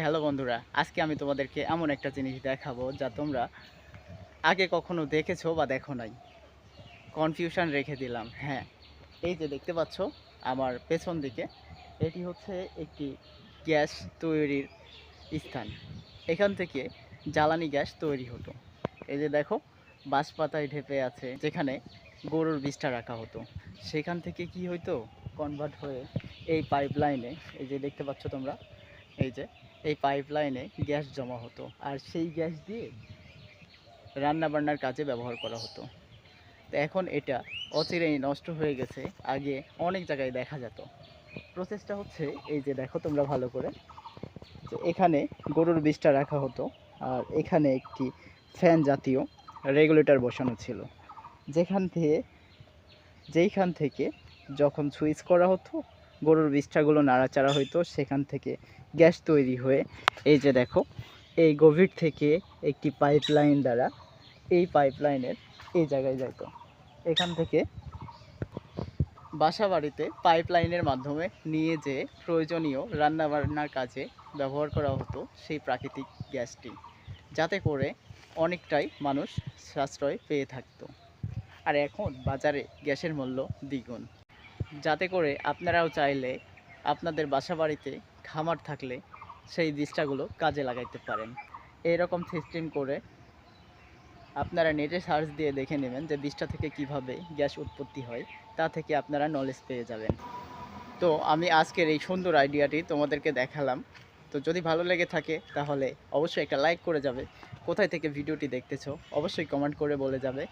Hello বন্ধুরা, আজকে আমি তোমাদেরকে এমন একটা জিনিস দেখাবো যা তোমরা আগে কখনো দেখেছো বা দেখো নাই। কনফিউশন রেখে দিলাম। হ্যাঁ, এই যে দেখতে পাচ্ছ আমার পেছন দিকে, এটি হচ্ছে একটি গ্যাস তৈরির স্থান। এখান থেকে জ্বালানি গ্যাস তৈরি হতো। এই যে দেখো, বাঁশ পাতায় ঢেপে আছে যেখানে গরুর বিষটা রাখা হতো। সেখান থেকে কি হইতো, কনভার্ট হয়ে এই পাইপ লাইনে, এই যে দেখতে পাচ্ছ তোমরা, এই যে এই পাইপ লাইনে গ্যাস জমা হতো আর সেই গ্যাস দিয়ে রান্না বান্নার কাজে ব্যবহার করা হতো। তো এখন এটা অচিরেই নষ্ট হয়ে গেছে। আগে অনেক জায়গায় দেখা যেত। প্রসেসটা হচ্ছে, এই যে দেখো তোমরা ভালো করে, যে এখানে গরুর বিষটা রাখা হতো আর এখানে একটি ফ্যান জাতীয় রেগুলেটর বসানো ছিল, যেখান থেকে যেইখান থেকে যখন সুইচ করা হতো গরুর বিষ্ঠাগুলো নাড়াচাড়া হইতো, সেখান থেকে গ্যাস তৈরি হয়ে এই যে দেখো এই গভীর থেকে একটি পাইপ লাইন দ্বারা এই পাইপ লাইনের এই জায়গায় যাইতো। এখান থেকে বাসা বাড়িতে পাইপ লাইনের মাধ্যমে নিয়ে যেয়ে প্রয়োজনীয় রান্নাবান্নার কাজে ব্যবহার করা হতো সেই প্রাকৃতিক গ্যাসটি, যাতে করে অনেকটাই মানুষ সাশ্রয় পেয়ে থাকতো। আর এখন বাজারে গ্যাসের মূল্য দ্বিগুণ, যাতে করে আপনারাও চাইলে আপনাদের বাসাবাড়িতে খামার থাকলে সেই বিষটাগুলো কাজে লাগাইতে পারেন। এইরকম সিস্টেম করে আপনারা নেটে সার্চ দিয়ে দেখে নেবেন যে বিষটা থেকে কিভাবে গ্যাস উৎপত্তি হয়, তা থেকে আপনারা নলেজ পেয়ে যাবেন। তো আমি আজকের এই সুন্দর আইডিয়াটি তোমাদেরকে দেখালাম। তো যদি ভালো লেগে থাকে তাহলে অবশ্যই একটা লাইক করে যাবে। কোথায় থেকে ভিডিওটি দেখতেছো অবশ্যই কমেন্ট করে বলে যাবে।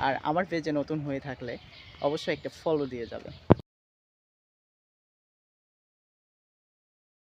আর আমার পেজে নতুন হয়ে থাকলে অবশ্যই একটা ফলো দিয়ে যাবে।